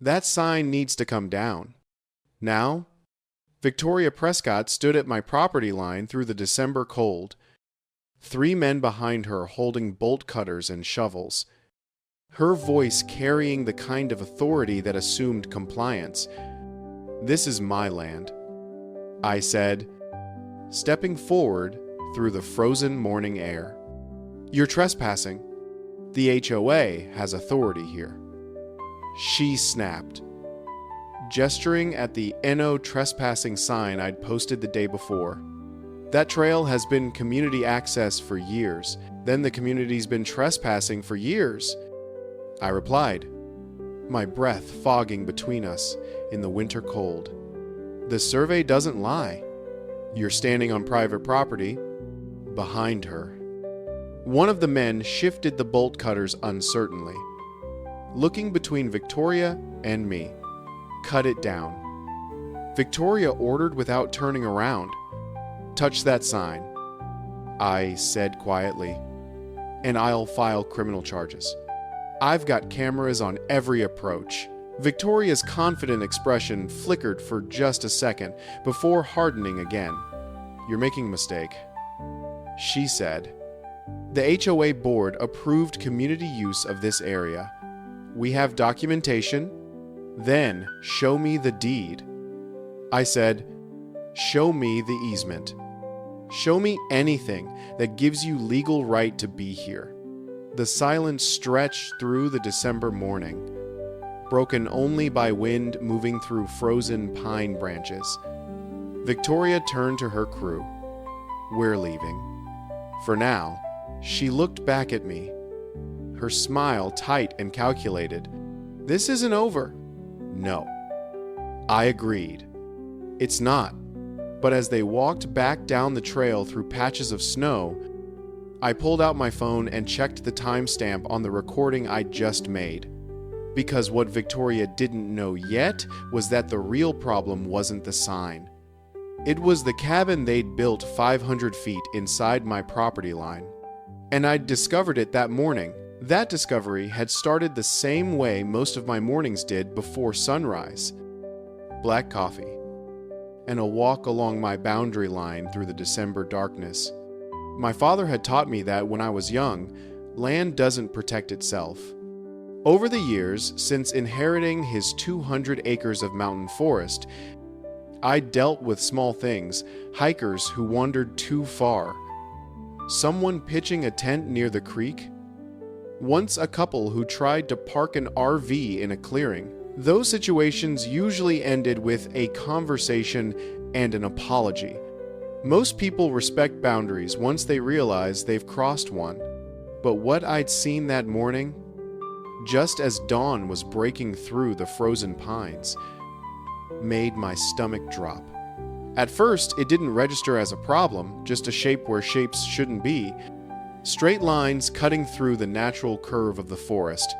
That sign needs to come down. Now, Victoria Prescott stood at my property line through the December cold. 3 men behind her holding bolt cutters and shovels. Her voice carrying the kind of authority that assumed compliance. "This is my land," I said, stepping forward through the frozen morning air. "You're trespassing. The HOA has authority here." She snapped, gesturing at the "No trespassing" sign I'd posted the day before. "That trail has been community access for years. Then the community's been trespassing for years," I replied, my breath fogging between us in the winter cold. "The survey doesn't lie. You're standing on private property." Behind her, one of the men shifted the bolt cutters uncertainly, looking between Victoria and me. "Cut it down." Victoria ordered without turning around. "Touch that sign," I said quietly, "and I'll file criminal charges. I've got cameras on every approach." Victoria's confident expression flickered for just a second before hardening again. "You're making a mistake," she said. "The HOA board approved community use of this area. We have documentation. Then show me the deed." I said, "Show me the easement. Show me anything that gives you legal right to be here." The silence stretched through the December morning, broken only by wind moving through frozen pine branches. Victoria turned to her crew. "We're leaving. For now." She looked back at me, her smile tight and calculated. "This isn't over." "No." I agreed. "It's not." But as they walked back down the trail through patches of snow, I pulled out my phone and checked the timestamp on the recording I'd just made. Because what Victoria didn't know yet was that the real problem wasn't the sign. It was the cabin they'd built 500 feet inside my property line. And I'd discovered it that morning. That discovery had started the same way most of my mornings did before sunrise. Black coffee, and a walk along my boundary line through the December darkness. My father had taught me that when I was young, land doesn't protect itself. Over the years, since inheriting his 200 acres of mountain forest, I dealt with small things, hikers who wandered too far, someone pitching a tent near the creek, once a couple who tried to park an RV in a clearing. Those situations usually ended with a conversation and an apology. Most people respect boundaries once they realize they've crossed one. But what I'd seen that morning, just as dawn was breaking through the frozen pines, made my stomach drop. At first, it didn't register as a problem, just a shape where shapes shouldn't be. Straight lines cutting through the natural curve of the forest.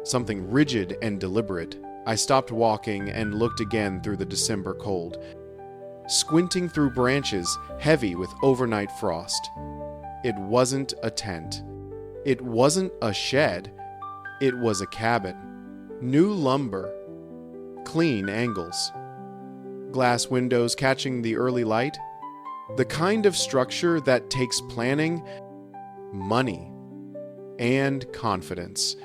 Something rigid and deliberate. I stopped walking and looked again through the December cold, squinting through branches heavy with overnight frost. It wasn't a tent. It wasn't a shed. It was a cabin. New lumber. Clean angles. Glass windows catching the early light. The kind of structure that takes planning, money, and confidence.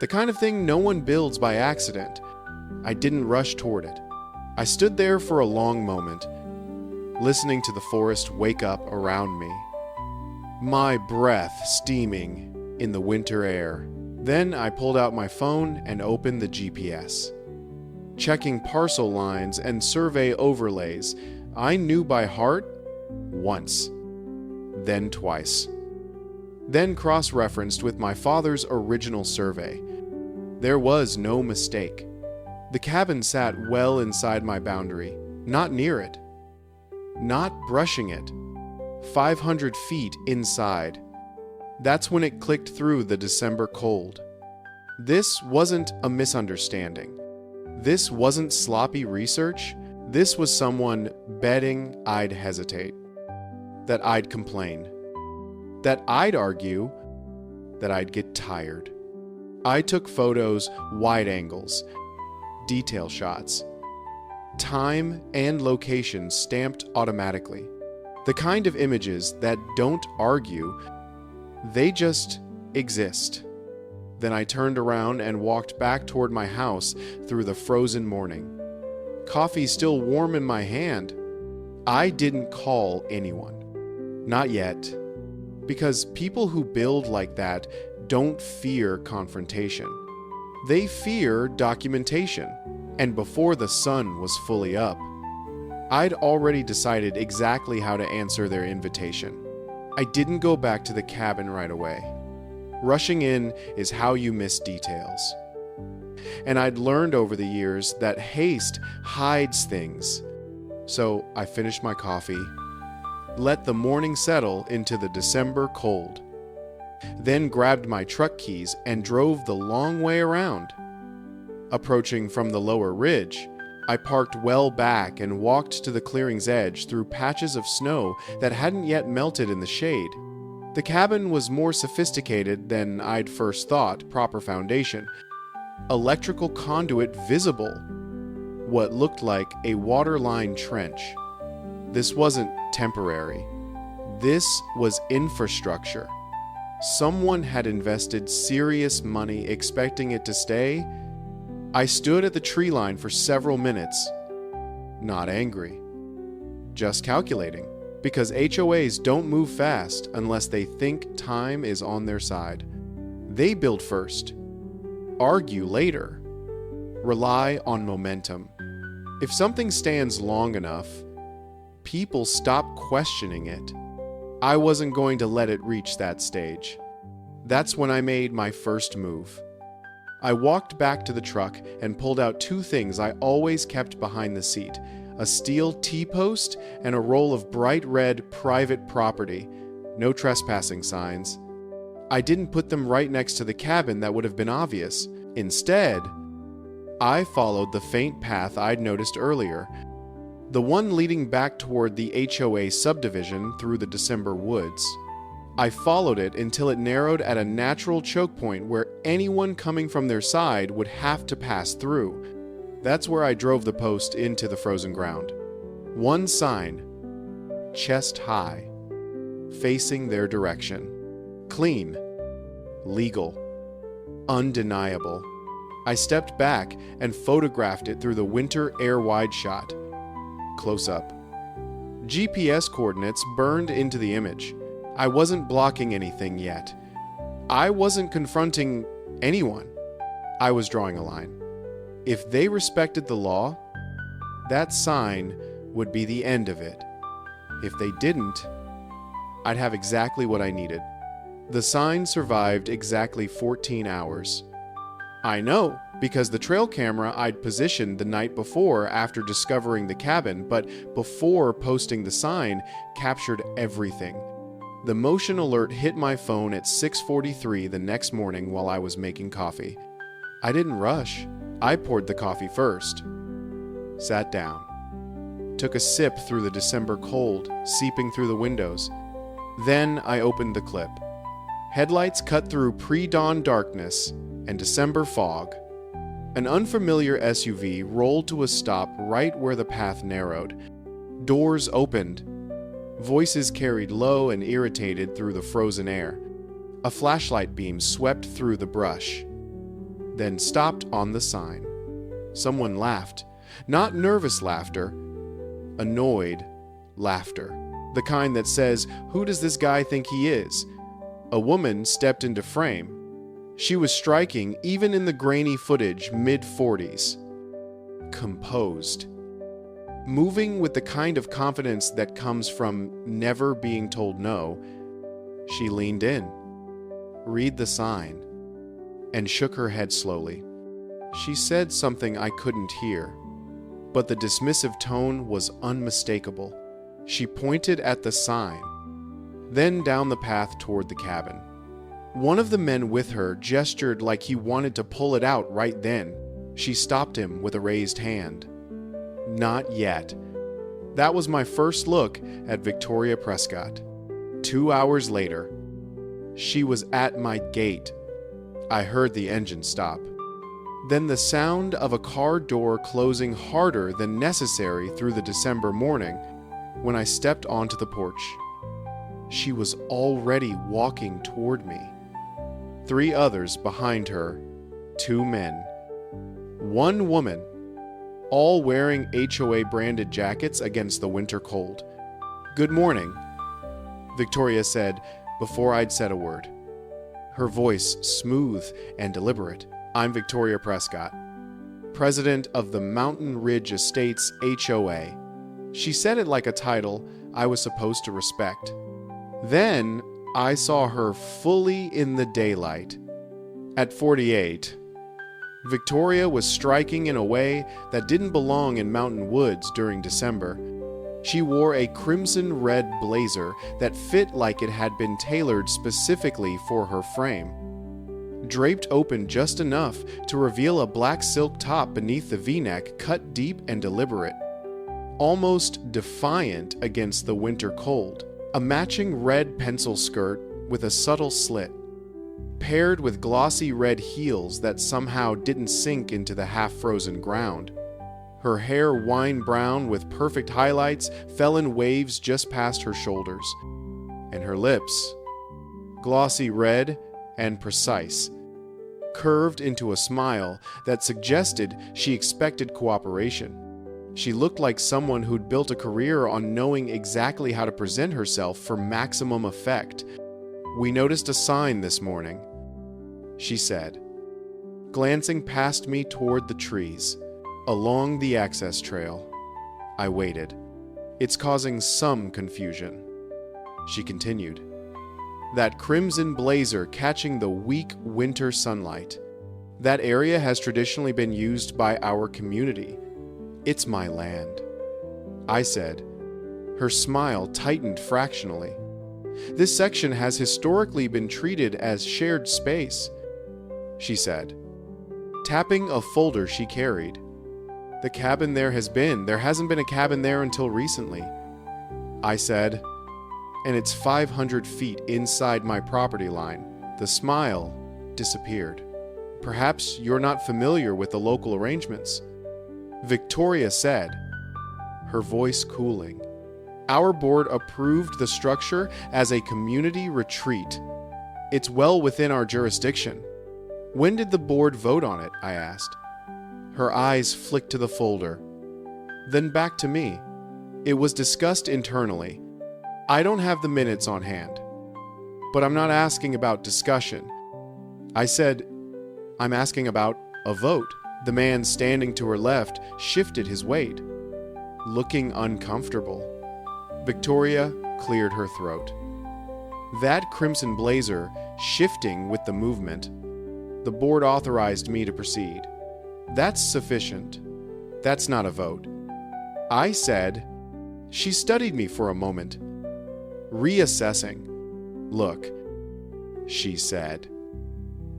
The kind of thing no one builds by accident. I didn't rush toward it. I stood there for a long moment, listening to the forest wake up around me, my breath steaming in the winter air. Then I pulled out my phone and opened the GPS. Checking parcel lines and survey overlays, I knew by heart once, then twice. Then cross-referenced with my father's original survey. There was no mistake. The cabin sat well inside my boundary, not near it, not brushing it, 500 feet inside. That's when it clicked through the December cold. This wasn't a misunderstanding. This wasn't sloppy research. This was someone betting I'd hesitate, that I'd complain, that I'd argue, that I'd get tired. I took photos, wide angles, detail shots. Time and location stamped automatically. The kind of images that don't argue, they just exist. Then I turned around and walked back toward my house through the frozen morning. Coffee still warm in my hand. I didn't call anyone. Not yet. Because people who build like that don't fear confrontation. They fear documentation. And before the sun was fully up, I'd already decided exactly how to answer their invitation. I didn't go back to the cabin right away. Rushing in is how you miss details. And I'd learned over the years that haste hides things. So I finished my coffee, let the morning settle into the December cold, then grabbed my truck keys and drove the long way around. Approaching from the lower ridge, I parked well back and walked to the clearing's edge through patches of snow that hadn't yet melted in the shade. The cabin was more sophisticated than I'd first thought. Proper foundation. Electrical conduit visible. What looked like a waterline trench. This wasn't temporary. This was infrastructure. Someone had invested serious money expecting it to stay. I stood at the tree line for several minutes. Not angry. Just calculating. Because HOAs don't move fast unless they think time is on their side. They build first. Argue later. Rely on momentum. If something stands long enough, people stop questioning it. I wasn't going to let it reach that stage. That's when I made my first move. I walked back to the truck and pulled out two things I always kept behind the seat. A steel T-post and a roll of bright red private property. No trespassing signs. I didn't put them right next to the cabin. That would have been obvious. Instead, I followed the faint path I'd noticed earlier. The one leading back toward the HOA subdivision through the December woods. I followed it until it narrowed at a natural choke point where anyone coming from their side would have to pass through. That's where I drove the post into the frozen ground. One sign, chest high, facing their direction. Clean, legal, undeniable. I stepped back and photographed it through the winter air wide shot. Close up. GPS coordinates burned into the image. I wasn't blocking anything yet. I wasn't confronting anyone. I was drawing a line. If they respected the law, that sign would be the end of it. If they didn't, I'd have exactly what I needed. The sign survived exactly 14 hours. I know, because the trail camera I'd positioned the night before after discovering the cabin, but before posting the sign, captured everything. The motion alert hit my phone at 6:43 the next morning while I was making coffee. I didn't rush. I poured the coffee first. Sat down. Took a sip through the December cold, seeping through the windows. Then I opened the clip. Headlights cut through pre-dawn darkness and December fog. An unfamiliar SUV rolled to a stop right where the path narrowed. Doors opened. Voices carried low and irritated through the frozen air. A flashlight beam swept through the brush, then stopped on the sign. Someone laughed. Not nervous laughter, annoyed laughter. The kind that says, "Who does this guy think he is?" A woman stepped into frame. She was striking, even in the grainy footage, mid-40s. Composed. Moving with the kind of confidence that comes from never being told no, she leaned in. Read the sign. And shook her head slowly. She said something I couldn't hear, but the dismissive tone was unmistakable. She pointed at the sign, then down the path toward the cabin. One of the men with her gestured like he wanted to pull it out right then. She stopped him with a raised hand. Not yet. That was my first look at Victoria Prescott. 2 hours later, she was at my gate. I heard the engine stop. Then the sound of a car door closing harder than necessary through the December morning when I stepped onto the porch. She was already walking toward me. 3 others behind her, 2 men. 1 woman, all wearing HOA branded jackets against the winter cold. "Good morning," Victoria said before I'd said a word. Her voice smooth and deliberate. "I'm Victoria Prescott, president of the Mountain Ridge Estates HOA." She said it like a title I was supposed to respect. Then I saw her fully in the daylight. At 48, Victoria was striking in a way that didn't belong in mountain woods during December. She wore a crimson-red blazer that fit like it had been tailored specifically for her frame. Draped open just enough to reveal a black silk top beneath the V-neck cut deep and deliberate, almost defiant against the winter cold. A matching red pencil skirt with a subtle slit, paired with glossy red heels that somehow didn't sink into the half-frozen ground. Her hair wine brown with perfect highlights fell in waves just past her shoulders, and her lips, glossy red and precise, curved into a smile that suggested she expected cooperation. She looked like someone who'd built a career on knowing exactly how to present herself for maximum effect. "We noticed a sign this morning," she said, glancing past me toward the trees, along the access trail. I waited. "It's causing some confusion," she continued. "That crimson blazer catching the weak winter sunlight. That area has traditionally been used by our community. It's my land," I said. Her smile tightened fractionally. "This section has historically been treated as shared space," she said, tapping a folder she carried. "The cabin there hasn't been a cabin there until recently," I said, "and it's 500 feet inside my property line." The smile disappeared. "Perhaps you're not familiar with the local arrangements," Victoria said, her voice cooling. "Our board approved the structure as a community retreat. It's well within our jurisdiction." "When did the board vote on it?" I asked. Her eyes flicked to the folder, then back to me. "It was discussed internally. I don't have the minutes on hand. But I'm not asking about discussion," I said. "I'm asking about a vote." The man standing to her left shifted his weight, looking uncomfortable. Victoria cleared her throat. "That crimson blazer shifting with the movement. The board authorized me to proceed. That's sufficient. That's not a vote," I said. She studied me for a moment, reassessing. "Look," she said,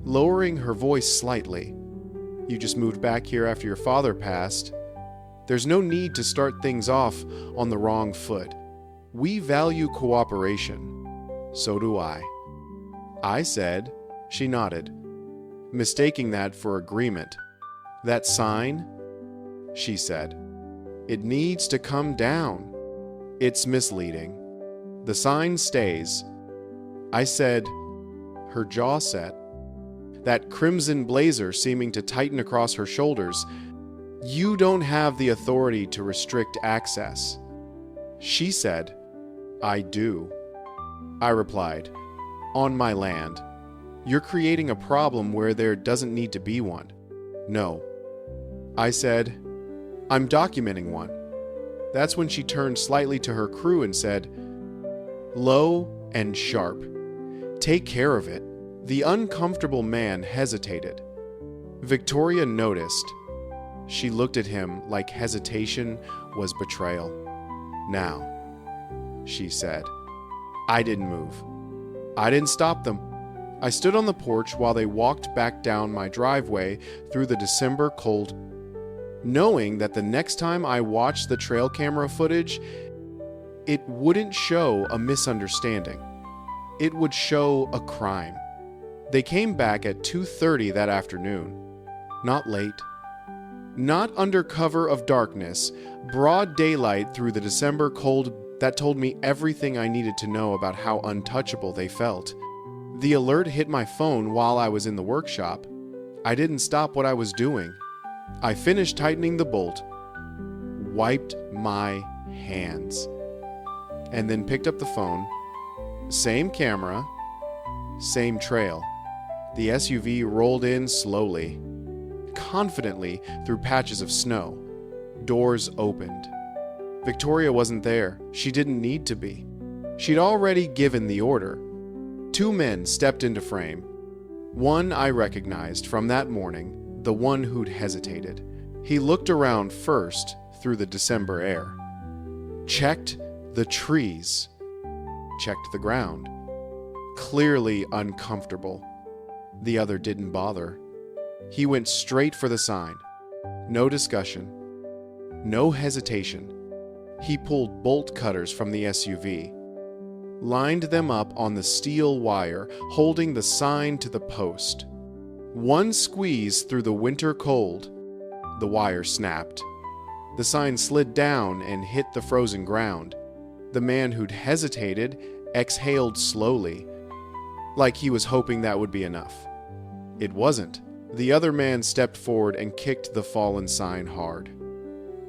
lowering her voice slightly. "You just moved back here after your father passed. There's no need to start things off on the wrong foot. We value cooperation. So do I." I said. She nodded, mistaking that for agreement. "That sign," she said, "it needs to come down. It's misleading. The sign stays." I said, her jaw set, that crimson blazer seeming to tighten across her shoulders. "You don't have the authority to restrict access." She said, "I do." I replied, "On my land. You're creating a problem where there doesn't need to be one." "No." I said, "I'm documenting one." That's when she turned slightly to her crew and said, "Low and sharp. Take care of it." The uncomfortable man hesitated. Victoria noticed. She looked at him like hesitation was betrayal. "Now," she said. I didn't move. I didn't stop them. I stood on the porch while they walked back down my driveway through the December cold, knowing that the next time I watched the trail camera footage, it wouldn't show a misunderstanding. It would show a crime. They came back at 2:30 that afternoon. not late, not under cover of darkness, broad daylight through the December cold that told me everything I needed to know about how untouchable they felt. The alert hit my phone while I was in the workshop. I didn't stop what I was doing. I finished tightening the bolt, wiped my hands, and then picked up the phone. Same camera, same trail. The SUV rolled in slowly, confidently through patches of snow. Doors opened. Victoria wasn't there. She didn't need to be. She'd already given the order. 2 men stepped into frame. One I recognized from that morning, the one who'd hesitated. He looked around first through the December air, checked the trees, checked the ground. Clearly uncomfortable. The other didn't bother. He went straight for the sign. No discussion. No hesitation. He pulled bolt cutters from the SUV, lined them up on the steel wire, holding the sign to the post. One squeeze through the winter cold. The wire snapped. The sign slid down and hit the frozen ground. The man who'd hesitated exhaled slowly, like he was hoping that would be enough. It wasn't. The other man stepped forward and kicked the fallen sign hard,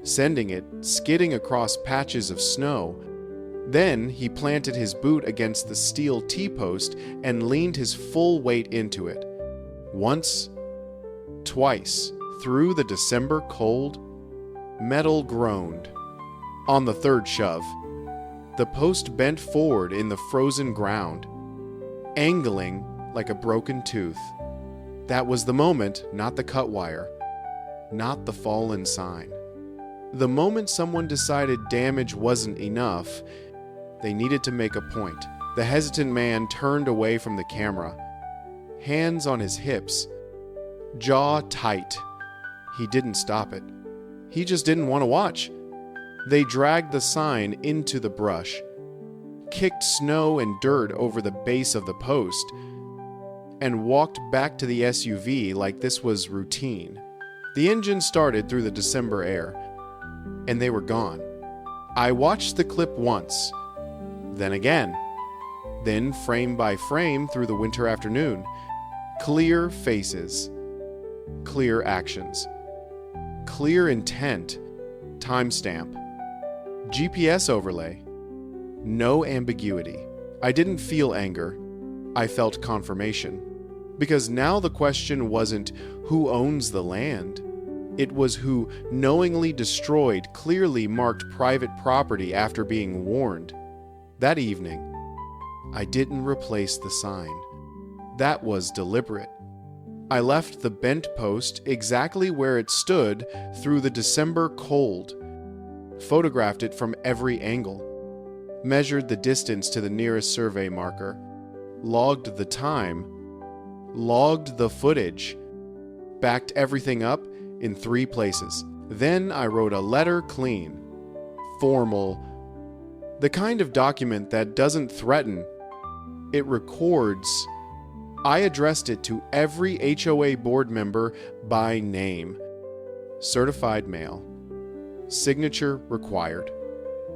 sending it skidding across patches of snow. Then he planted his boot against the steel T-post and leaned his full weight into it. Once, twice, through the December cold, metal groaned. On the third shove, the post bent forward in the frozen ground, angling like a broken tooth. That was the moment, not the cut wire, not the fallen sign. The moment someone decided damage wasn't enough, they needed to make a point. The hesitant man turned away from the camera, hands on his hips, jaw tight. He didn't stop it. He just didn't want to watch. They dragged the sign into the brush, kicked snow and dirt over the base of the post, and walked back to the SUV like this was routine. The engine started through the December air, and they were gone. I watched the clip once, then again, then frame by frame through the winter afternoon. Clear faces, clear actions, clear intent, timestamp, GPS overlay, no ambiguity. I didn't feel anger. I felt confirmation. Because now the question wasn't who owns the land. It was who knowingly destroyed clearly marked private property after being warned. That evening, I didn't replace the sign. That was deliberate. I left the bent post exactly where it stood through the December cold, photographed it from every angle, measured the distance to the nearest survey marker, logged the time, logged the footage, backed everything up in 3 places. Then I wrote a letter clean, formal, the kind of document that doesn't threaten, it records. I addressed it to every HOA board member by name. Certified mail. Signature required.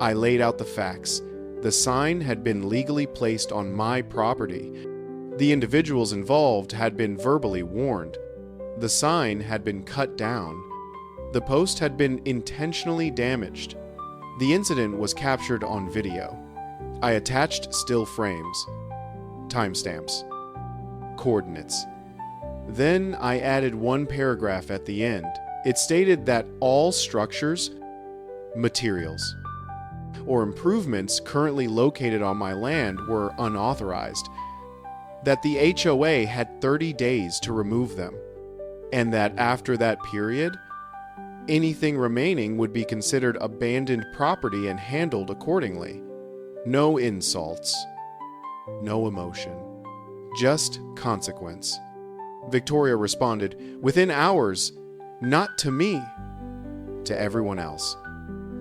I laid out the facts. The sign had been legally placed on my property. The individuals involved had been verbally warned. The sign had been cut down. The post had been intentionally damaged. The incident was captured on video. I attached still frames, timestamps, coordinates. Then I added 1 paragraph at the end. It stated that all structures, materials, or improvements currently located on my land were unauthorized, that the HOA had 30 days to remove them, and that after that period, anything remaining would be considered abandoned property and handled accordingly. No insults, no emotion, just consequence. Victoria responded, within hours, not to me, to everyone else.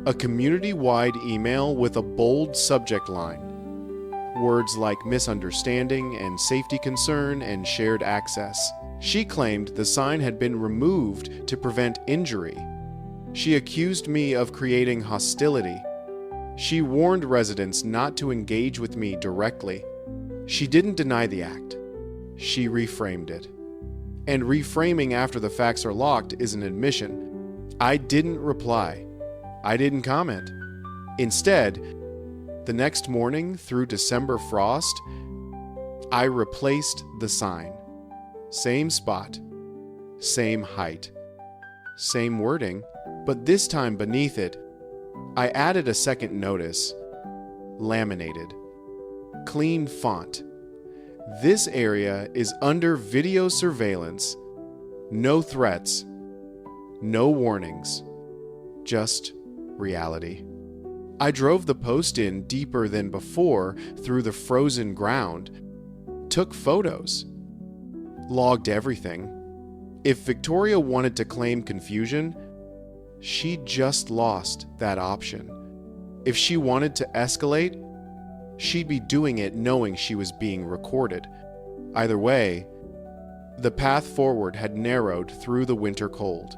A community-wide email with a bold subject line. Words like misunderstanding and safety concern and shared access. She claimed the sign had been removed to prevent injury. She accused me of creating hostility. She warned residents not to engage with me directly. She didn't deny the act. She reframed it. And reframing after the facts are locked is an admission. I didn't reply. I didn't comment. Instead, the next morning through December frost, I replaced the sign. Same spot, same height, same wording, but this time beneath it, I added a second notice. Laminated. Clean font. This area is under video surveillance. No threats. No warnings. Just reality. I drove the post in deeper than before through the frozen ground, took photos, logged everything. If Victoria wanted to claim confusion, she just lost that option. If she wanted to escalate, she'd be doing it knowing she was being recorded. Either way, the path forward had narrowed through the winter cold.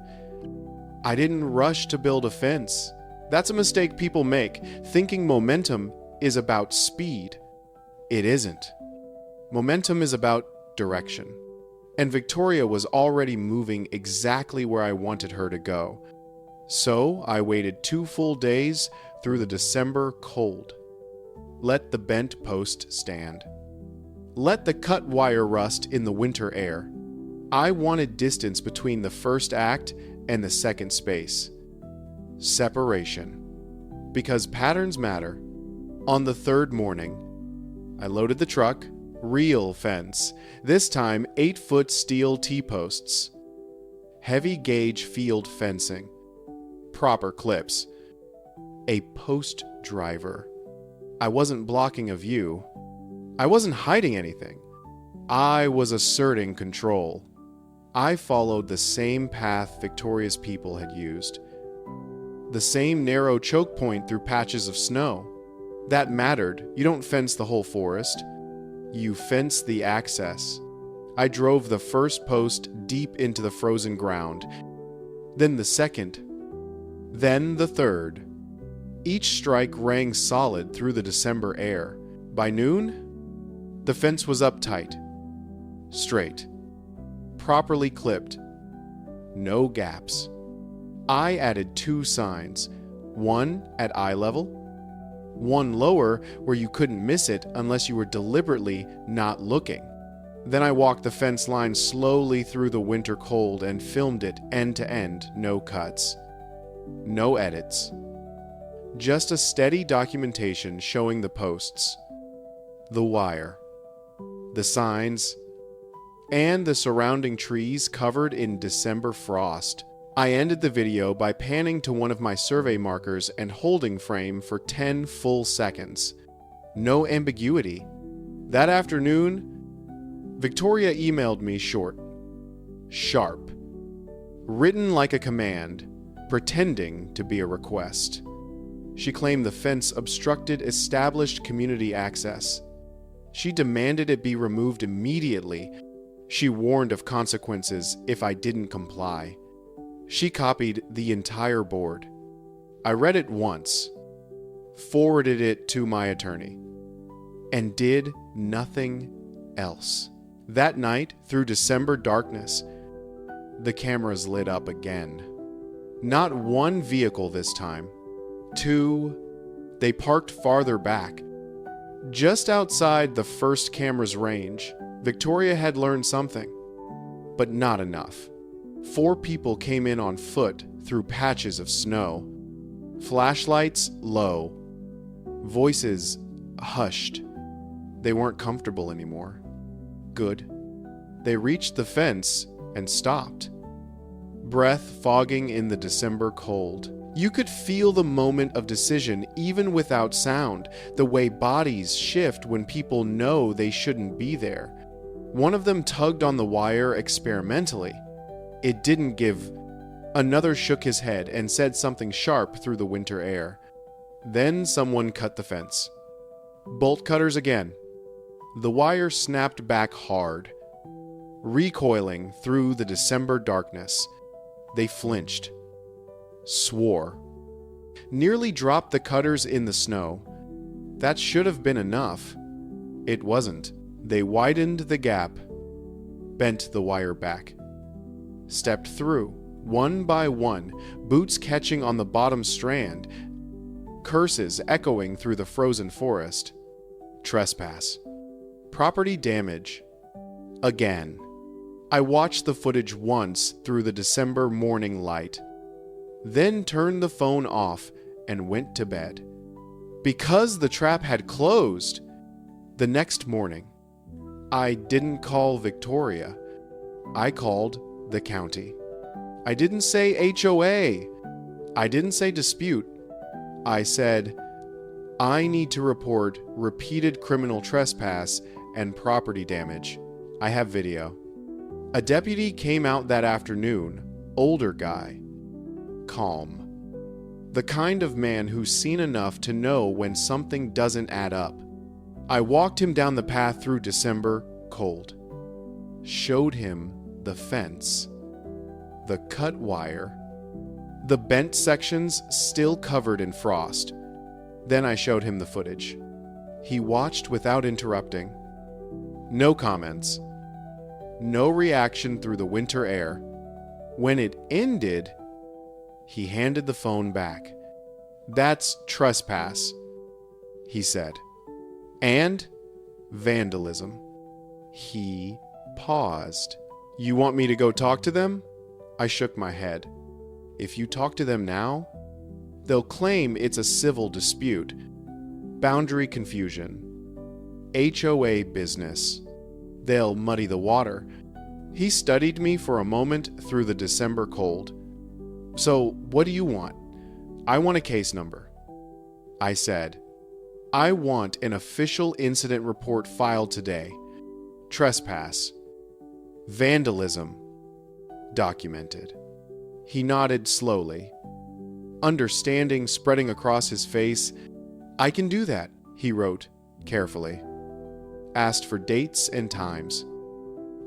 I didn't rush to build a fence. That's a mistake people make, thinking momentum is about speed. It isn't. Momentum is about direction. And Victoria was already moving exactly where I wanted her to go. So I waited 2 full days through the December cold. Let the bent post stand. Let the cut wire rust in the winter air. I wanted distance between the first act and the second space. Separation. Because patterns matter. On the third morning, I loaded the truck, real fence, this time 8-foot steel T-posts. Heavy gauge field fencing. Proper clips. A post driver. I wasn't blocking a view. I wasn't hiding anything. I was asserting control. I followed the same path Victoria's people had used. The same narrow choke point through patches of snow. That mattered. You don't fence the whole forest. You fence the access. I drove the first post deep into the frozen ground. Then the second. Then the third. Each strike rang solid through the December air. By noon, the fence was up tight, straight, properly clipped, no gaps. I added 2 signs, one at eye level, one lower where you couldn't miss it unless you were deliberately not looking. Then I walked the fence line slowly through the winter cold and filmed it end to end, no cuts, no edits. Just a steady documentation showing the posts, the wire, the signs, and the surrounding trees covered in December frost. I ended the video by panning to one of my survey markers and holding frame for 10 full seconds. No ambiguity. That afternoon, Victoria emailed me short, sharp, written like a command, pretending to be a request. She claimed the fence obstructed established community access. She demanded it be removed immediately. She warned of consequences if I didn't comply. She copied the entire board. I read it once, forwarded it to my attorney, and did nothing else. That night, through December darkness, the cameras lit up again. Not one vehicle this time. 2. They parked farther back. Just outside the first camera's range, Victoria had learned something, but not enough. 4 people came in on foot through patches of snow. Flashlights low. Voices hushed. They weren't comfortable anymore. Good. They reached the fence and stopped. Breath fogging in the December cold. You could feel the moment of decision even without sound, the way bodies shift when people know they shouldn't be there. One of them tugged on the wire experimentally. It didn't give. Another shook his head and said something sharp through the winter air. Then someone cut the fence. Bolt cutters again. The wire snapped back hard. recoiling through the December darkness. They flinched, swore, nearly dropped the cutters in the snow. That should have been enough. It wasn't. They widened the gap, bent the wire back, stepped through, one by one, boots catching on the bottom strand, curses echoing through the frozen forest. Trespass. Property damage. Again. I watched the footage once through the December morning light, then turned the phone off and went to bed. Because the trap had closed, the next morning, I didn't call Victoria. I called the county. I didn't say HOA. I didn't say dispute. I said, I need to report repeated criminal trespass and property damage. I have video. A deputy came out that afternoon, older guy, calm. The kind of man who's seen enough to know when something doesn't add up. I walked him down the path through December cold. Showed him the fence, the cut wire, the bent sections still covered in frost. Then I showed him the footage. He watched without interrupting. No comments. No reaction through the winter air. When it ended, he handed the phone back. That's trespass, he said. And vandalism. He paused. You want me to go talk to them? I shook my head. If you talk to them now, they'll claim it's a civil dispute, boundary confusion, HOA business. They'll muddy the water. He studied me for a moment through the December cold. So, what do you want? I want a case number. I said, I want an official incident report filed today. Trespass. Vandalism. Documented. He nodded slowly. Understanding spreading across his face. I can do that, he wrote carefully. Asked for dates and times.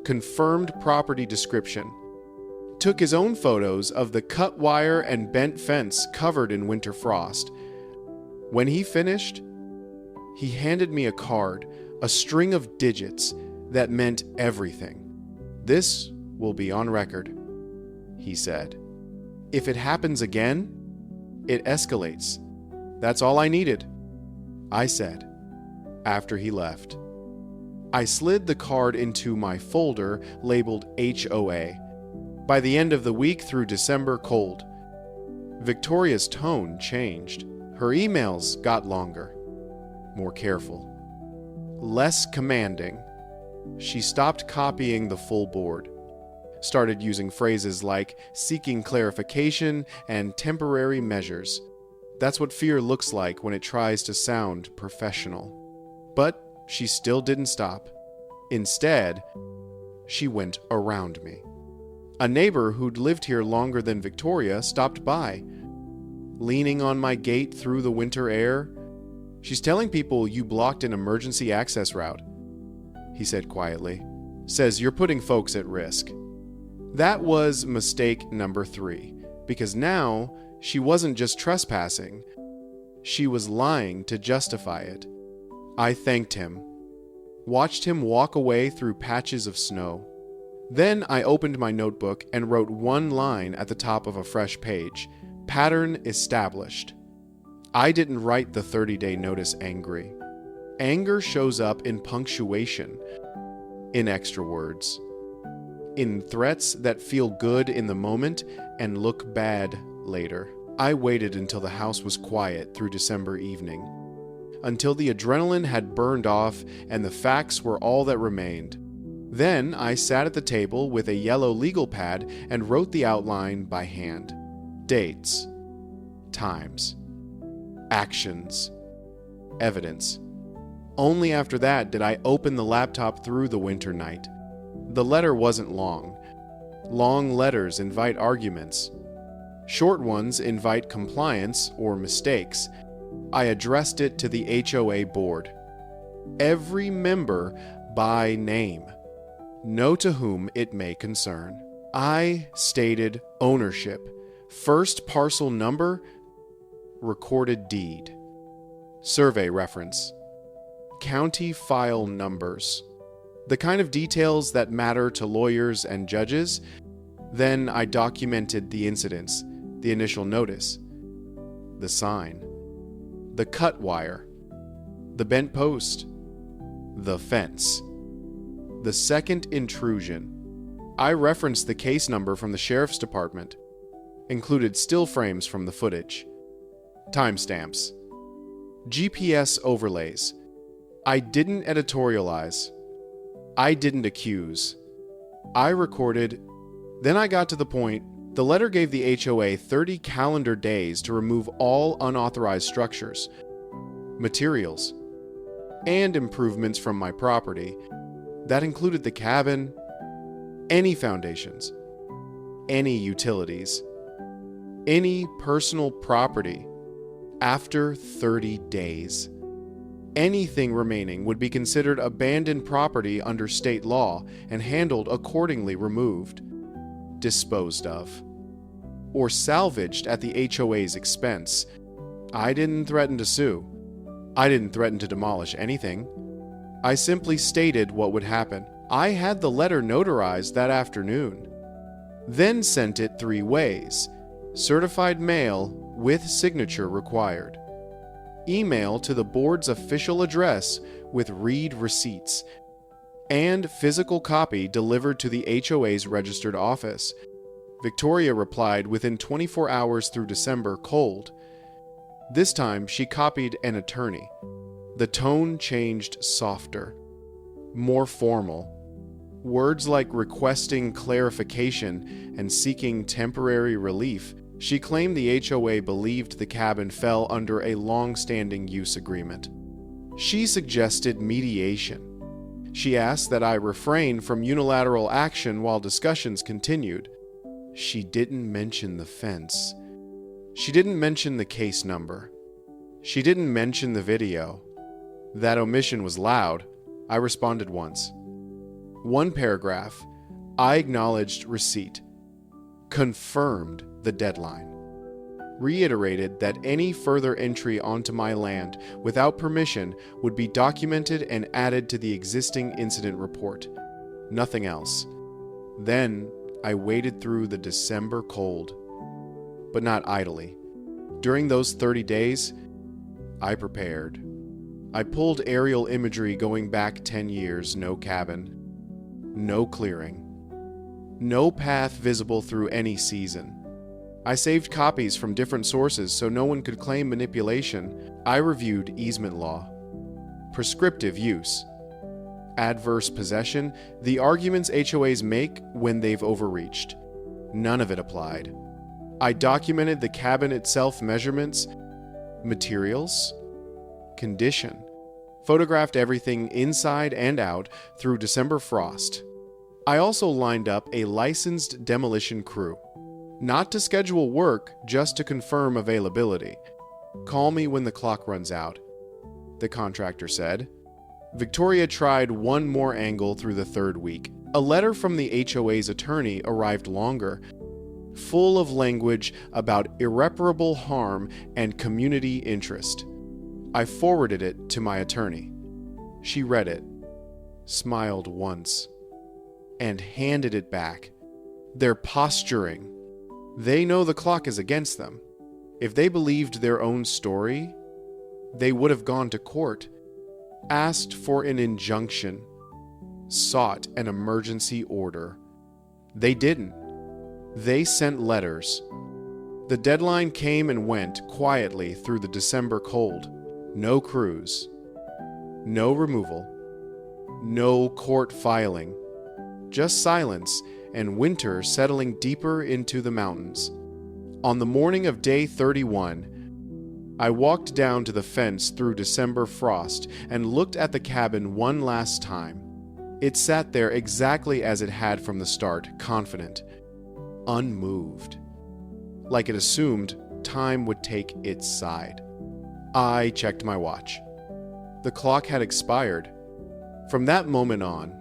Confirmed property description. Took his own photos of the cut wire and bent fence covered in winter frost. When he finished, he handed me a card, a string of digits that meant everything. This will be on record, he said. If it happens again, it escalates. That's all I needed, I said, after he left. I slid the card into my folder labeled HOA. By the end of the week through December cold, Victoria's tone changed. Her emails got longer, more careful, less commanding. She stopped copying the full board, started using phrases like seeking clarification and temporary measures. That's what fear looks like when it tries to sound professional. But she still didn't stop. Instead, she went around me. A neighbor who'd lived here longer than Victoria stopped by, leaning on my gate through the winter air. She's telling people you blocked an emergency access route, he said quietly. Says you're putting folks at risk. That was mistake number 3, because now she wasn't just trespassing. She was lying to justify it. I thanked him, watched him walk away through patches of snow. Then I opened my notebook and wrote one line at the top of a fresh page. Pattern established. I didn't write the 30-day notice angry. Anger shows up in punctuation, in extra words, in threats that feel good in the moment and look bad later. I waited until the house was quiet through December evening, until the adrenaline had burned off and the facts were all that remained. Then I sat at the table with a yellow legal pad and wrote the outline by hand. Dates, times, actions, evidence. Only after that did I open the laptop through the winter night. The letter wasn't long. Long letters invite arguments. Short ones invite compliance or mistakes. I addressed it to the HOA board. Every member by name. know to whom it may concern. I stated ownership. First parcel number, recorded deed. Survey reference. County file numbers. The kind of details that matter to lawyers and judges. Then I documented the incidents, the initial notice, the sign, the cut wire, the bent post, the fence, the second intrusion. I referenced the case number from the sheriff's department, included still frames from the footage, timestamps, GPS overlays. I didn't editorialize. I didn't accuse. I recorded. Then I got to the point. The letter gave the HOA 30 calendar days to remove all unauthorized structures, materials, and improvements from my property. That included the cabin, any foundations, any utilities, any personal property after 30 days. Anything remaining would be considered abandoned property under state law and handled accordingly, removed, disposed of, or salvaged at the HOA's expense. I didn't threaten to sue. I didn't threaten to demolish anything. I simply stated what would happen. I had the letter notarized that afternoon, then sent it 3 ways. Certified mail with signature required. Email to the board's official address with read receipts, and physical copy delivered to the HOA's registered office. Victoria replied within 24 hours through December, cold. This time she copied an attorney. The tone changed, softer, more formal. Words like requesting clarification and seeking temporary relief. She claimed the HOA believed the cabin fell under a long-standing use agreement. She suggested mediation. She asked that I refrain from unilateral action while discussions continued. She didn't mention the fence. She didn't mention the case number. She didn't mention the video. That omission was loud. I responded once. 1 paragraph. I acknowledged receipt. Confirmed the deadline. Reiterated that any further entry onto my land without permission would be documented and added to the existing incident report. Nothing else. Then I waded through the December cold, but not idly. During those 30 days, I prepared. I pulled aerial imagery going back 10 years, no cabin, no clearing, no path visible through any season. I saved copies from different sources so no one could claim manipulation. I reviewed easement law, prescriptive use, adverse possession, the arguments HOAs make when they've overreached. None of it applied. I documented the cabin itself, measurements, materials, condition, photographed everything inside and out through December frost. I also lined up a licensed demolition crew. Not to schedule work, just to confirm availability. Call me when the clock runs out, the contractor said. Victoria tried one more angle through the 3rd week. A letter from the HOA's attorney arrived longer, full of language about irreparable harm and community interest. I forwarded it to my attorney. She read it, smiled once, and handed it back. They're posturing. They know the clock is against them. If they believed their own story, they would have gone to court, asked for an injunction, sought an emergency order. They didn't. They sent letters. The deadline came and went quietly through the December cold. No crews, no removal, no court filing, just silence and winter settling deeper into the mountains. On the morning of day 31, I walked down to the fence through December frost and looked at the cabin one last time. It sat there exactly as it had from the start, confident, unmoved, like it assumed time would take its side. I checked my watch. The clock had expired. From that moment on,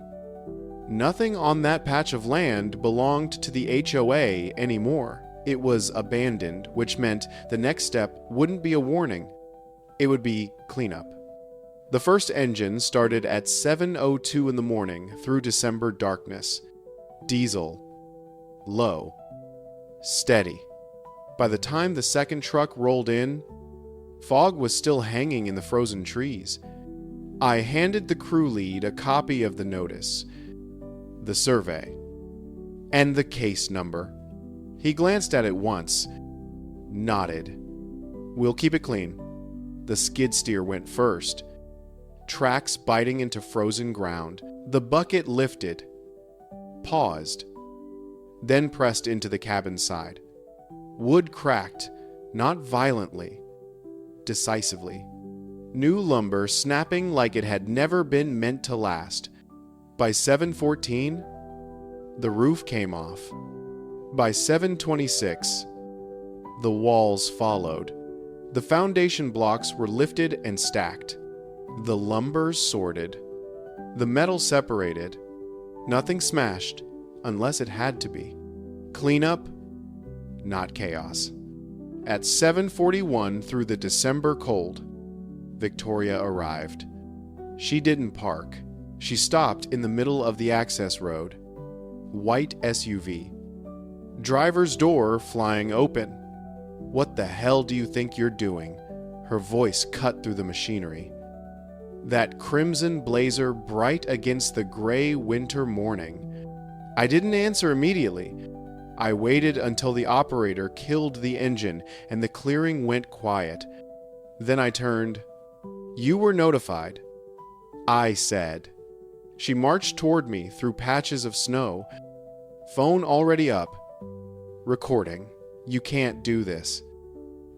Nothing on that patch of land belonged to the HOA anymore. It was abandoned, which meant the next step wouldn't be a warning. It would be cleanup. The first engine started at 7:02 in the morning through December darkness. Diesel. Low. Steady. By the time the second truck rolled in, fog was still hanging in the frozen trees. I handed the crew lead a copy of the notice, the survey, and the case number. He glanced at it once, nodded. We'll keep it clean. The skid steer went first, tracks biting into frozen ground. The bucket lifted, paused, then pressed into the cabin side. Wood cracked, not violently, decisively. New lumber snapping like it had never been meant to last. By 7:14, the roof came off. By 7:26, the walls followed. The foundation blocks were lifted and stacked. The lumber sorted. The metal separated. Nothing smashed, unless it had to be. Cleanup, not chaos. At 7:41 through the December cold, Victoria arrived. She didn't park. She stopped in the middle of the access road. White SUV. Driver's door flying open. What the hell do you think you're doing? Her voice cut through the machinery. That crimson blazer bright against the gray winter morning. I didn't answer immediately. I waited until the operator killed the engine and the clearing went quiet. Then I turned. You were notified, I said. She marched toward me through patches of snow. Phone already up. Recording. You can't do this.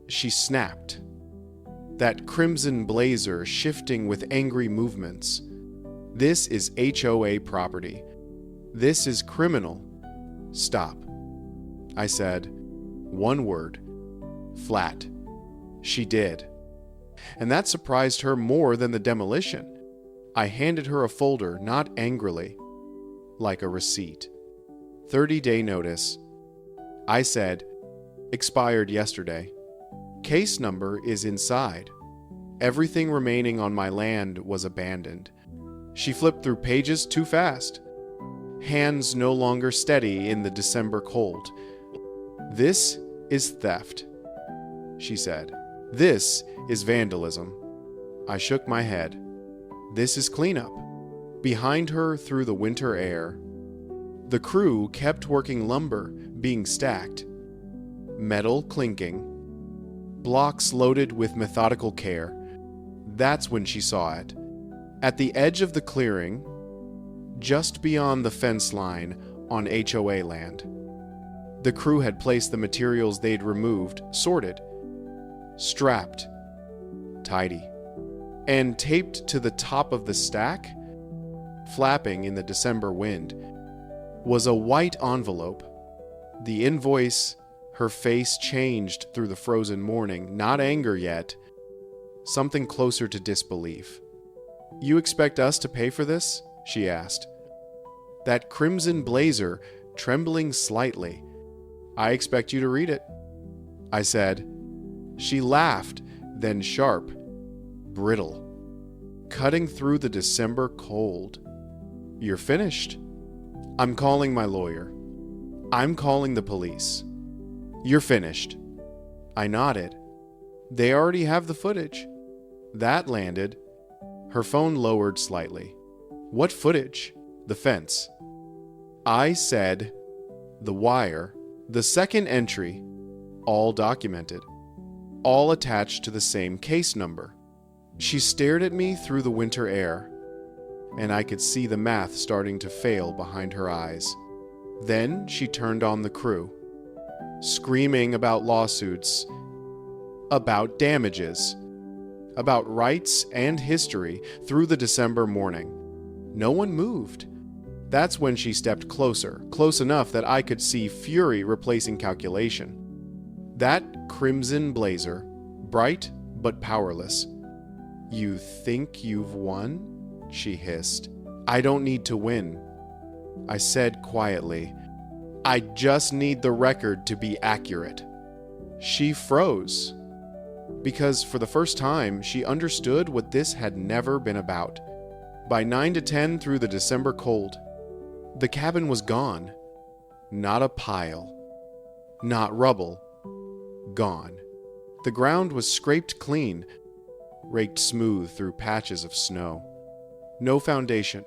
She snapped. That crimson blazer shifting with angry movements. This is HOA property. This is criminal. Stop. I said, one word. Flat. She did. And that surprised her more than the demolition. I handed her a folder, not angrily, like a receipt. 30-day notice. I said, expired yesterday. Case number is inside. Everything remaining on my land was abandoned. She flipped through pages too fast. Hands no longer steady in the December cold. This is theft, she said. This is vandalism. I shook my head. This is cleanup. Behind her through the winter air. The crew kept working lumber, being stacked. Metal clinking. Blocks loaded with methodical care. That's when she saw it. At the edge of the clearing, just beyond the fence line on HOA land. The crew had placed the materials they'd removed, sorted, strapped, tidy, and taped to the top of the stack, flapping in the December wind, was a white envelope. The invoice, her face changed through the frozen morning, not anger yet, something closer to disbelief. You expect us to pay for this? She asked. That crimson blazer trembling slightly. I expect you to read it, I said. She laughed, then sharp, brittle, cutting through the December cold. You're finished. I'm calling my lawyer. I'm calling the police. You're finished. I nodded. They already have the footage. That landed. Her phone lowered slightly. What footage? The fence. I said, the wire, the second entry, all documented, all attached to the same case number. She stared at me through the winter air, and I could see the math starting to fail behind her eyes. Then she turned on the crew, screaming about lawsuits, about damages, about rights and history through the December morning. No one moved. That's when she stepped closer, close enough that I could see fury replacing calculation. That crimson blazer, bright but powerless. You think you've won? She hissed. I don't need to win. I said quietly, "I just need the record to be accurate." She froze, because for the first time, she understood what this had never been about. By 9 to 10 through the December cold, the cabin was gone. Not a pile. Not rubble. Gone. The ground was scraped clean, raked smooth through patches of snow. No foundation.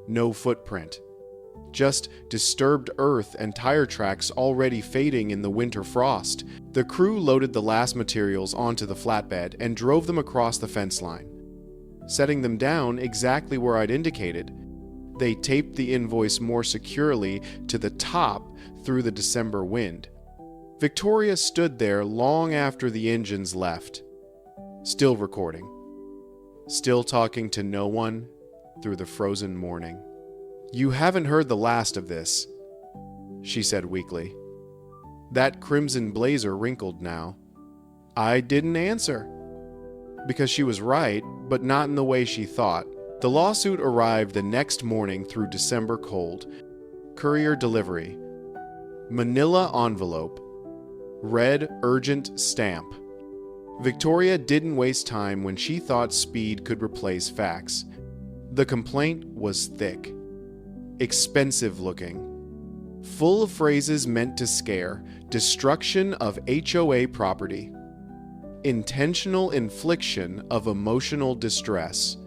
No footprint. Just disturbed earth and tire tracks already fading in the winter frost. The crew loaded the last materials onto the flatbed and drove them across the fence line. Setting them down exactly where I'd indicated, they taped the invoice more securely to the top through the December wind. Victoria stood there long after the engines left, still recording, still talking to no one through the frozen morning. "You haven't heard the last of this," she said weakly. That crimson blazer wrinkled now. I didn't answer, because she was right, but not in the way she thought. The lawsuit arrived the next morning through December cold. Courier delivery. Manila envelope. Red urgent stamp. Victoria didn't waste time when she thought speed could replace facts. The complaint was thick. Expensive looking. Full of phrases meant to scare. Destruction of HOA property. Intentional infliction of emotional distress.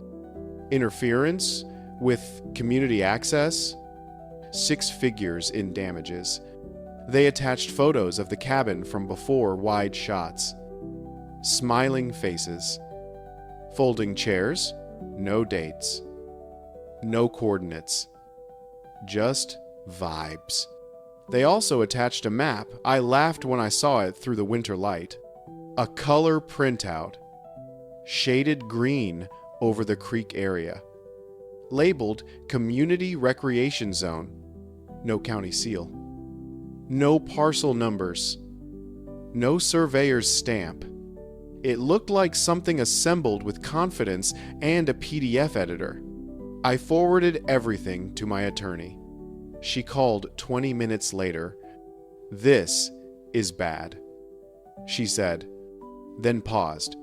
Interference with community access. 6 figures in damages. They attached photos of the cabin from before wide shots. Smiling faces. Folding chairs. No dates. No coordinates. Just vibes. They also attached a map. I laughed when I saw it through the winter light. A color printout. Shaded green over the creek area. Labeled Community Recreation Zone. No county seal. No parcel numbers. No surveyor's stamp. It looked like something assembled with confidence and a PDF editor. I forwarded everything to my attorney. She called 20 minutes later. "This is bad," she said, then paused.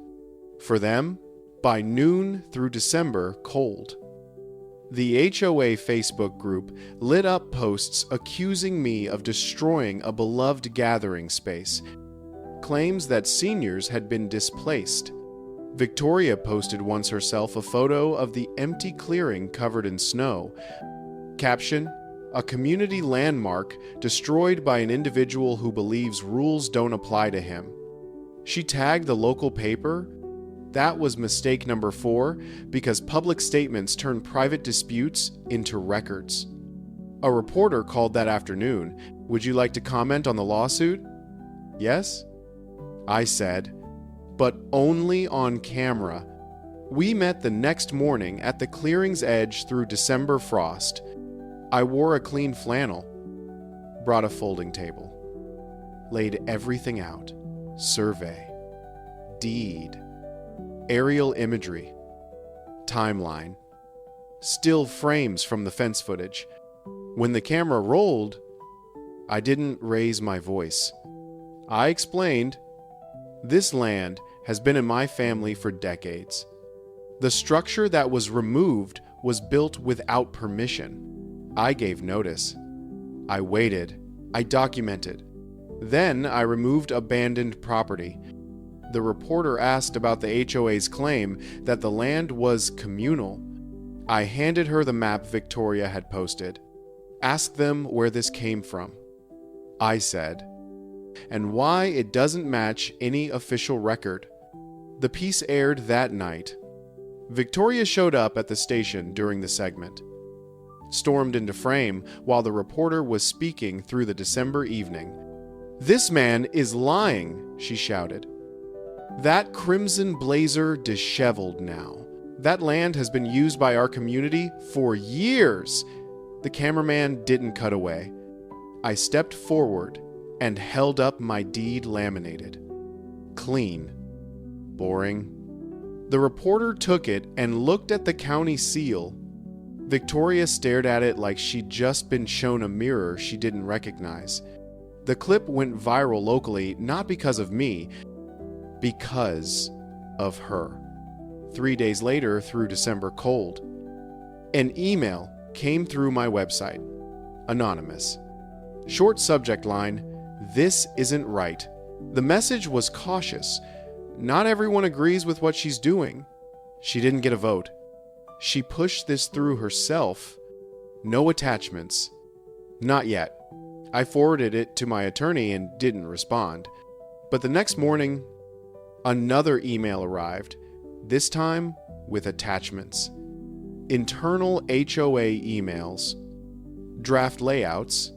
For them, by noon through December, cold. The HOA Facebook group lit up posts accusing me of destroying a beloved gathering space. Claims that seniors had been displaced. Victoria posted once herself a photo of the empty clearing covered in snow. Caption: "A community landmark destroyed by an individual who believes rules don't apply to him." She tagged the local paper. That was mistake number 4, because public statements turn private disputes into records. A reporter called that afternoon. "Would you like to comment on the lawsuit?" "Yes," I said, but only on camera. We met the next morning at the clearing's edge through December frost. I wore a clean flannel, brought a folding table, laid everything out. Survey, deed, aerial imagery, timeline, still frames from the fence footage. When the camera rolled, I didn't raise my voice. I explained, "This land has been in my family for decades. The structure that was removed was built without permission. I gave notice. I waited. I documented. Then I removed abandoned property." The reporter asked about the HOA's claim that the land was communal. I handed her the map Victoria had posted. Asked them where this came from. I said, and why it doesn't match any official record. The piece aired that night. Victoria showed up at the station during the segment. Stormed into frame while the reporter was speaking through the December evening. "This man is lying," she shouted. "That crimson blazer disheveled now. That land has been used by our community for years." The cameraman didn't cut away. I stepped forward and held up my deed laminated. Clean. Boring. The reporter took it and looked at the county seal. Victoria stared at it like she'd just been shown a mirror she didn't recognize. The clip went viral locally, not because of me, because of her. 3 days later, through December cold, an email came through my website. Anonymous. Short subject line, "This isn't right." The message was cautious. Not everyone agrees with what she's doing. She didn't get a vote. She pushed this through herself. No attachments. Not yet. I forwarded it to my attorney and didn't respond. But the next morning, another email arrived, this time with attachments. Internal HOA emails, draft layouts,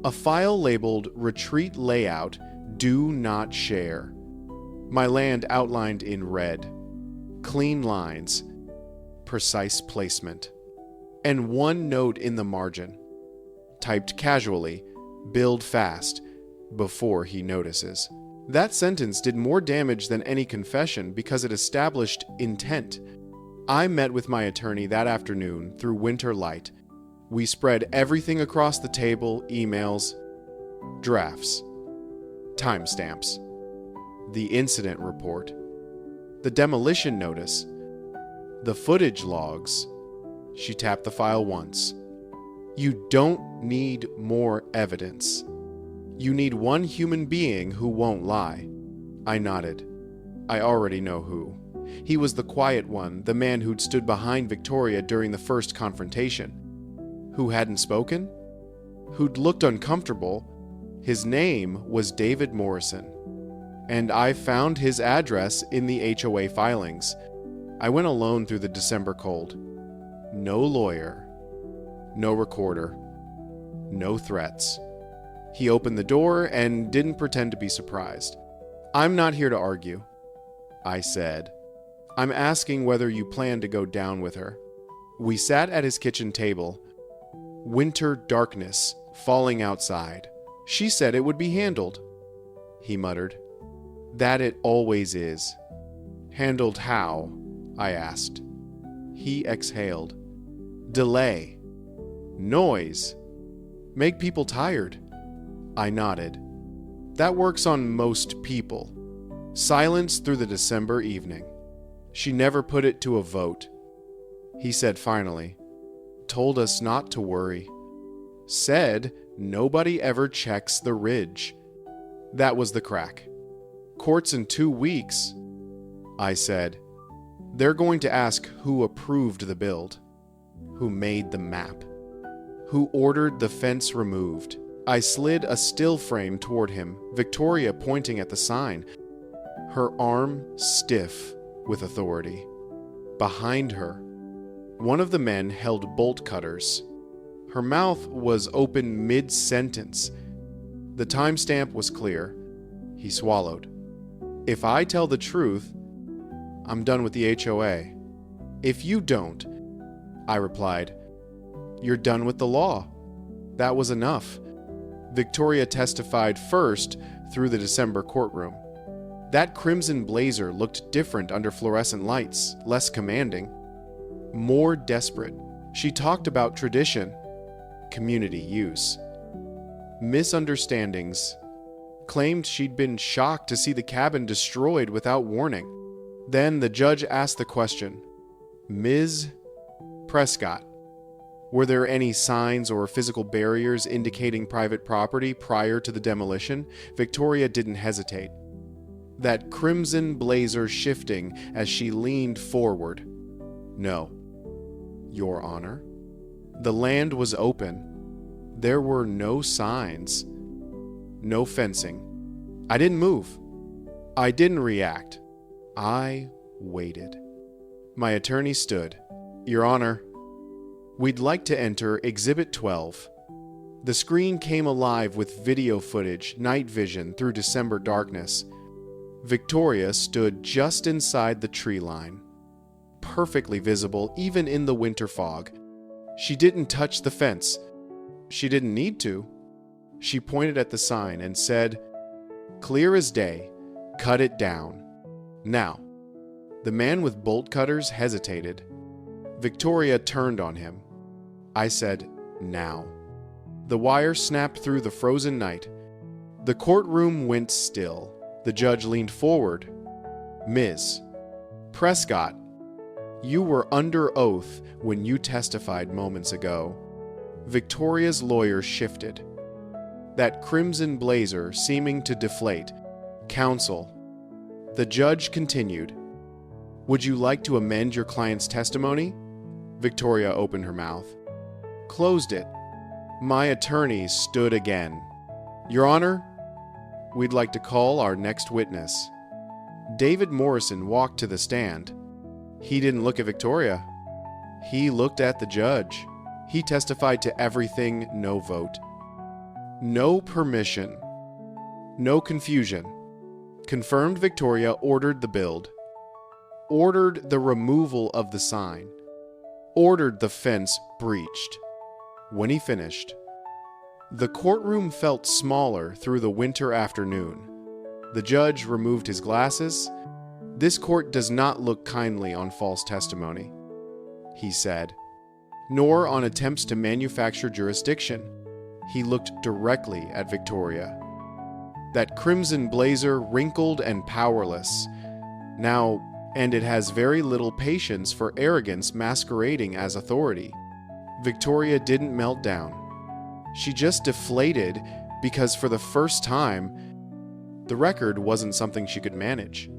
a file labeled Retreat Layout, Do Not Share. My land outlined in red. Clean lines. Precise placement. And one note in the margin. Typed casually, build fast, before he notices. That sentence did more damage than any confession because it established intent. I met with my attorney that afternoon through winter light. We spread everything across the table, emails, drafts, timestamps, the incident report, the demolition notice, the footage logs. She tapped the file once. You don't need more evidence. You need one human being who won't lie. I nodded. I already know who. He was the quiet one, the man who'd stood behind Victoria during the first confrontation. Who hadn't spoken? Who'd looked uncomfortable? His name was David Morrison. And I found his address in the HOA filings. I went alone through the December cold. No lawyer. No recorder. No threats. He opened the door and didn't pretend to be surprised. I'm not here to argue, I said. I'm asking whether you plan to go down with her. We sat at his kitchen table. Winter darkness falling outside. She said it would be handled. He muttered. That it always is. Handled how? I asked. He exhaled. Delay. Noise. Make people tired. I nodded. That works on most people. Silence through the December evening. She never put it to a vote. He said finally. Told us not to worry. Said nobody ever checks the ridge. That was the crack. Courts in 2 weeks. I said. They're going to ask who approved the build. Who made the map. Who ordered the fence removed. I slid a still frame toward him, Victoria pointing at the sign, her arm stiff with authority. Behind her, one of the men held bolt cutters. Her mouth was open mid-sentence. The timestamp was clear. He swallowed. If I tell the truth, I'm done with the HOA. If you don't, I replied, you're done with the law. That was enough. Victoria testified first through the December courtroom. That crimson blazer looked different under fluorescent lights, less commanding, more desperate. She talked about tradition, community use, misunderstandings, claimed she'd been shocked to see the cabin destroyed without warning. Then the judge asked the question, Ms. Prescott, were there any signs or physical barriers indicating private property prior to the demolition? Victoria didn't hesitate. That crimson blazer shifting as she leaned forward. No, Your Honor. The land was open. There were no signs. No fencing. I didn't move. I didn't react. I waited. My attorney stood. Your Honor, we'd like to enter Exhibit 12. The screen came alive with video footage, night vision through December darkness. Victoria stood just inside the tree line, perfectly visible even in the winter fog. She didn't touch the fence. She didn't need to. She pointed at the sign and said, clear as day, cut it down. Now, the man with bolt cutters hesitated. Victoria turned on him. I said, "Now." The wire snapped through the frozen night. The courtroom went still. The judge leaned forward. "Ms. Prescott, you were under oath when you testified moments ago." Victoria's lawyer shifted, that crimson blazer seeming to deflate. "Counsel." The judge continued. "Would you like to amend your client's testimony?" Victoria opened her mouth, closed it. My attorney stood again. "Your Honor, we'd like to call our next witness." David Morrison walked to the stand. He didn't look at Victoria. He looked at the judge. He testified to everything, no vote. No permission. No confusion. Confirmed Victoria ordered the build. Ordered the removal of the sign. Ordered the fence breached. When he finished, the courtroom felt smaller through the winter afternoon. The judge removed his glasses. "This court does not look kindly on false testimony," he said, "nor on attempts to manufacture jurisdiction." He looked directly at Victoria. That crimson blazer wrinkled and powerless. Now, and it has very little patience for arrogance masquerading as authority. Victoria didn't melt down. She just deflated because for the first time, the record wasn't something she could manage.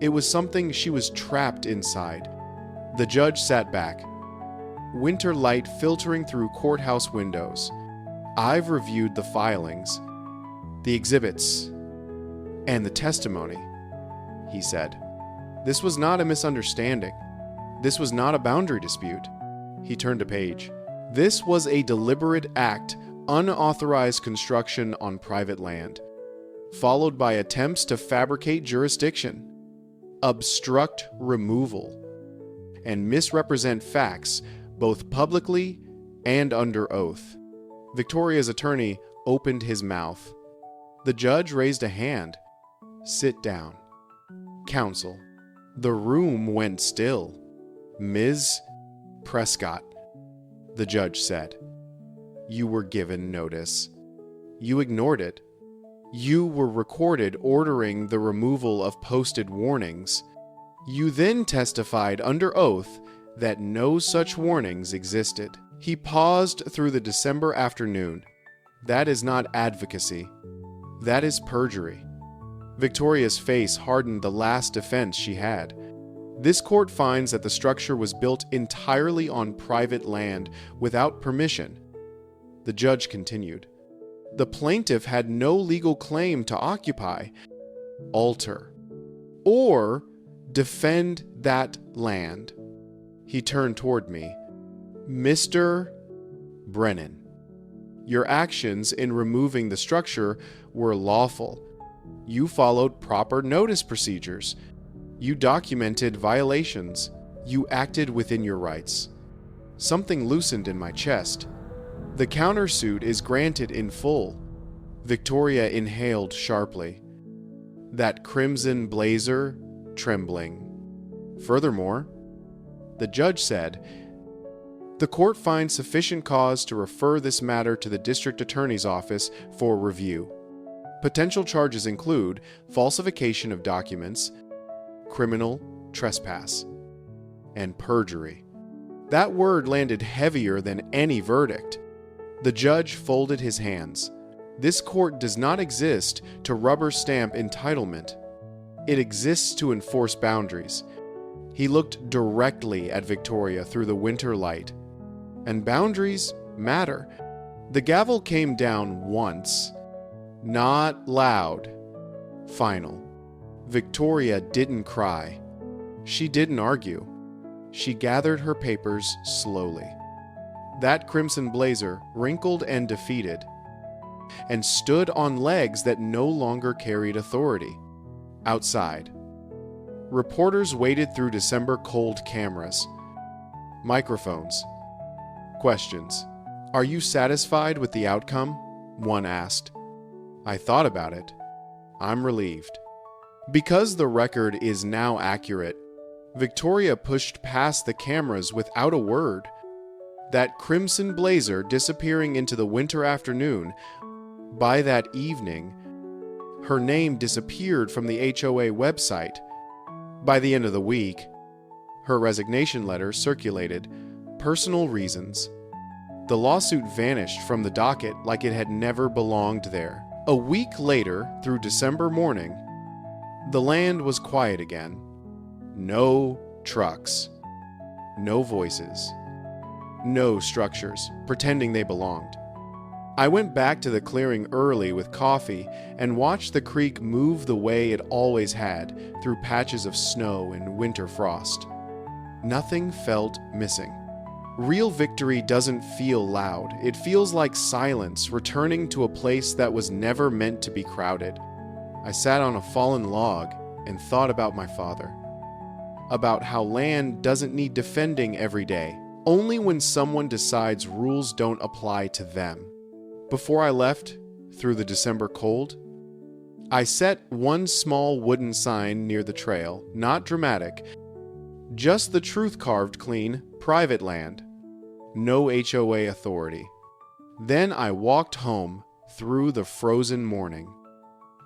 It was something she was trapped inside. The judge sat back. Winter light filtering through courthouse windows. "I've reviewed the filings, the exhibits, and the testimony," he said. "This was not a misunderstanding. This was not a boundary dispute." He turned a page. "This was a deliberate act, unauthorized construction on private land, followed by attempts to fabricate jurisdiction, obstruct removal, and misrepresent facts both publicly and under oath." Victoria's attorney opened his mouth. The judge raised a hand. "Sit down." "Counsel." The room went still. "Ms. Prescott," the judge said, "you were given notice. You ignored it. You were recorded ordering the removal of posted warnings. You then testified under oath that no such warnings existed." He paused through the December afternoon. "That is not advocacy. That is perjury." Victoria's face hardened the last defense she had. "This court finds that the structure was built entirely on private land without permission." The judge continued. "The plaintiff had no legal claim to occupy, alter, or defend that land." He turned toward me. "Mr. Brennan, your actions in removing the structure were lawful. You followed proper notice procedures. You documented violations. You acted within your rights." Something loosened in my chest. "The countersuit is granted in full." Victoria inhaled sharply. That crimson blazer trembling. "Furthermore," the judge said, "the court finds sufficient cause to refer this matter to the district attorney's office for review. Potential charges include falsification of documents, criminal trespass, and perjury." That word landed heavier than any verdict. The judge folded his hands. This court does not exist to rubber stamp entitlement. It exists to enforce boundaries. He looked directly at Victoria through the winter light. And boundaries matter. The gavel came down once. Not loud. Final. Victoria didn't cry. She didn't argue. She gathered her papers slowly. That crimson blazer wrinkled and defeated, and stood on legs that no longer carried authority. Outside, reporters waded through December cold cameras. Microphones. Questions. "Are you satisfied with the outcome?" one asked. I thought about it. I'm relieved. Because the record is now accurate, Victoria pushed past the cameras without a word. That crimson blazer disappearing into the winter afternoon. By that evening, her name disappeared from the HOA website. By the end of the week, her resignation letter circulated. Personal reasons. The lawsuit vanished from the docket like it had never belonged there. A week later, through December morning, the land was quiet again. No trucks. No voices. No structures, pretending they belonged. I went back to the clearing early with coffee and watched the creek move the way it always had through patches of snow and winter frost. Nothing felt missing. Real victory doesn't feel loud. It feels like silence returning to a place that was never meant to be crowded. I sat on a fallen log and thought about my father. About how land doesn't need defending every day, only when someone decides rules don't apply to them. Before I left, through the December cold, I set one small wooden sign near the trail, not dramatic, just the truth carved clean, private land. No HOA authority. Then I walked home through the frozen morning.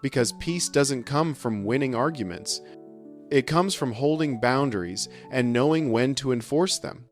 Because peace doesn't come from winning arguments. It comes from holding boundaries and knowing when to enforce them.